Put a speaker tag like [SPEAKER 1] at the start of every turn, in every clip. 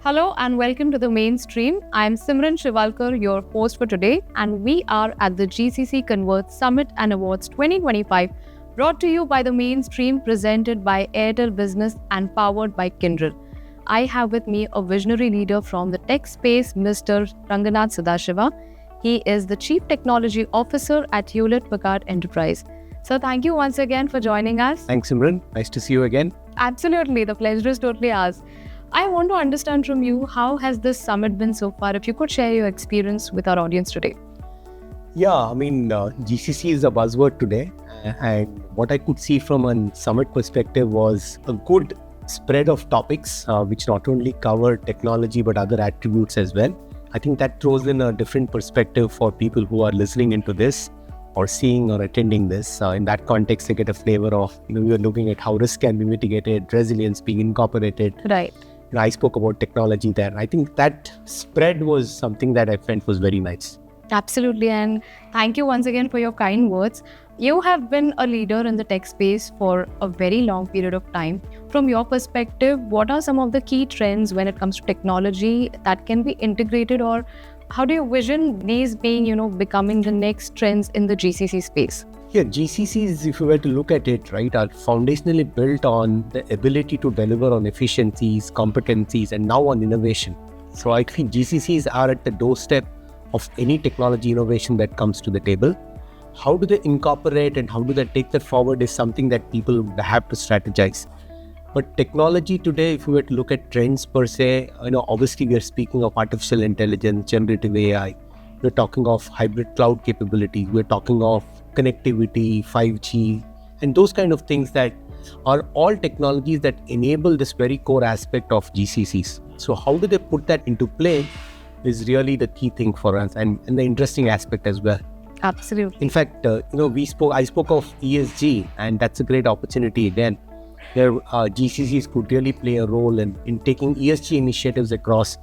[SPEAKER 1] Hello and welcome to the mainstream. I'm Simran Shivalkar, your host for today, and we are at the GCC Convert Summit and Awards 2025, brought to you by the mainstream, presented by Airtel Business and powered by Kindred. I have with me a visionary leader from the tech space, Mr. Ranganath Sadashiva. He is the Chief Technology Officer at Hewlett Packard Enterprise. So thank you once again for joining us.
[SPEAKER 2] Thanks, Simran. Nice to see you again.
[SPEAKER 1] Absolutely, the pleasure is totally ours. I want to understand from you, how has this summit been so far? If you could share your experience with our audience today.
[SPEAKER 2] GCC is a buzzword today. And what I could see from a summit perspective was a good spread of topics, which not only cover technology, but other attributes as well. I think that throws in a different perspective for people who are listening into this or seeing or attending this. In that context, they get a flavor of, we are looking at how risk can be mitigated, resilience being incorporated.
[SPEAKER 1] Right.
[SPEAKER 2] I spoke about technology there. I think that spread was something that I felt was very nice.
[SPEAKER 1] Absolutely. And thank you once again for your kind words. You have been a leader in the tech space for a very long period of time. From your perspective, what are some of the key trends when it comes to technology that can be integrated, or how do you vision these being, becoming the next trends in the GCC space?
[SPEAKER 2] Yeah, GCCs, if you were to look at it, right, are foundationally built on the ability to deliver on efficiencies, competencies, and now on innovation. So I think GCCs are at the doorstep of any technology innovation that comes to the table. How do they incorporate and how do they take that forward is something that people have to strategize. But technology today, if we were to look at trends per se, obviously we are speaking of artificial intelligence, generative AI. We're talking of hybrid cloud capability. We're talking of connectivity, 5G, and those kind of things that are all technologies that enable this very core aspect of GCCs. So how do they put that into play is really the key thing for us, and the interesting aspect as well.
[SPEAKER 1] Absolutely.
[SPEAKER 2] In fact, I spoke of ESG, and that's a great opportunity again, where GCCs could really play a role in taking ESG initiatives across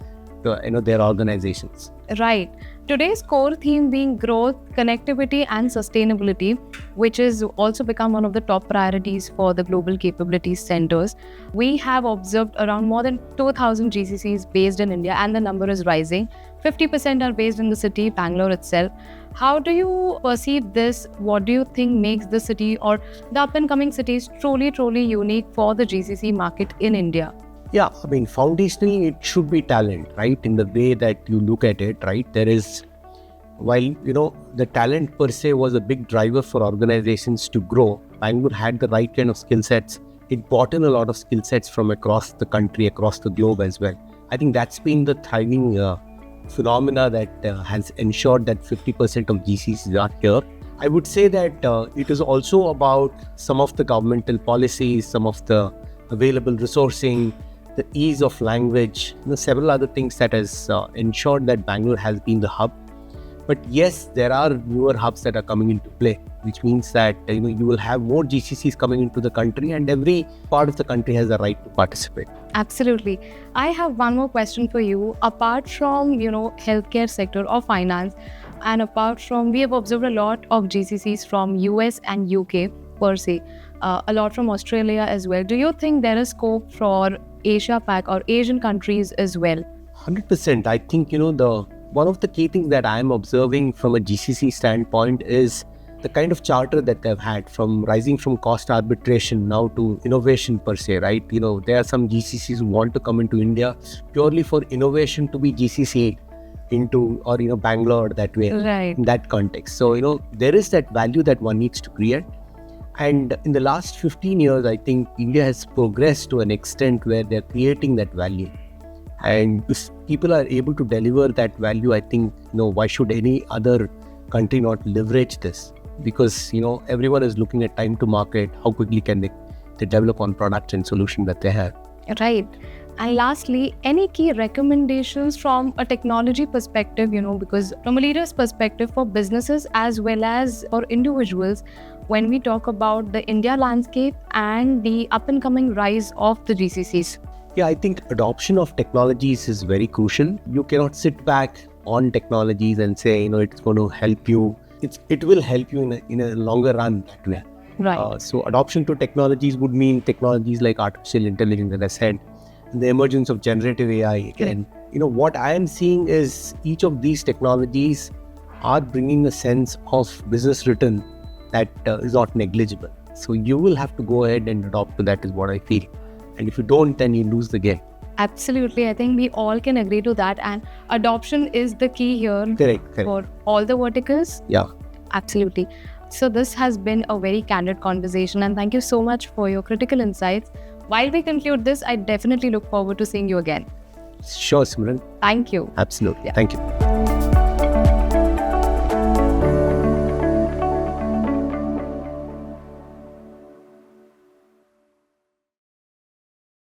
[SPEAKER 2] their organizations.
[SPEAKER 1] Right. Today's core theme being growth, connectivity, and sustainability, which has also become one of the top priorities for the global capabilities centers. We have observed around more than 2,000 GCCs based in India, and the number is rising. 50% are based in the city, Bangalore itself. How do you perceive this? What do you think makes the city or the up-and-coming cities truly unique for the GCC market in India?
[SPEAKER 2] Yeah, foundationally, it should be talent, right? In the way that you look at it, right? There is, while, the talent per se was a big driver for organizations to grow, Bangalore had the right kind of skill sets. It brought in a lot of skill sets from across the country, across the globe as well. I think that's been the thriving phenomena that has ensured that 50% of GCCs are here. I would say that it is also about some of the governmental policies, some of the available resourcing, the ease of language, several other things that has ensured that Bangalore has been the hub. But yes, there are newer hubs that are coming into play, which means that you will have more GCCs coming into the country, and every part of the country has a right to participate.
[SPEAKER 1] Absolutely. I have one more question for you. Apart from, healthcare sector or finance, and apart from, we have observed a lot of GCCs from US and UK per se, a lot from Australia as well. Do you think there is scope for Asia Pac or Asian countries as well?
[SPEAKER 2] 100%. I think, one of the key things that I'm observing from a GCC standpoint is the kind of charter that they've had, from rising from cost arbitration now to innovation per se, right? There are some GCCs who want to come into India purely for innovation to be GCC into, or, Bangalore that way,
[SPEAKER 1] right,
[SPEAKER 2] in that context. So, there is that value that one needs to create. And in the last 15 years, I think India has progressed to an extent where they're creating that value. And if people are able to deliver that value, I think, why should any other country not leverage this? Because, everyone is looking at time to market, how quickly can they develop on products and solutions that they have.
[SPEAKER 1] Right. And lastly, any key recommendations from a technology perspective, because from a leader's perspective for businesses as well as for individuals, when we talk about the India landscape and the up and coming rise of the GCCs?
[SPEAKER 2] Yeah, I think adoption of technologies is very crucial. You cannot sit back on technologies and say, it's going to help you. It will help you in a longer run that way.
[SPEAKER 1] Right.
[SPEAKER 2] So adoption to technologies would mean technologies like artificial intelligence, as I said, the emergence of generative AI again. What I am seeing is each of these technologies are bringing a sense of business return that is not negligible. So you will have to go ahead and adopt to that is what I feel. And if you don't, then you lose the game.
[SPEAKER 1] Absolutely. I think we all can agree to that. And adoption is the key here.
[SPEAKER 2] Correct.
[SPEAKER 1] For all the verticals.
[SPEAKER 2] Yeah.
[SPEAKER 1] Absolutely. So this has been a very candid conversation, and thank you so much for your critical insights. While we conclude this, I definitely look forward to seeing you again.
[SPEAKER 2] Sure, Simran.
[SPEAKER 1] Thank you.
[SPEAKER 2] Absolutely.
[SPEAKER 1] Yeah.
[SPEAKER 2] Thank you.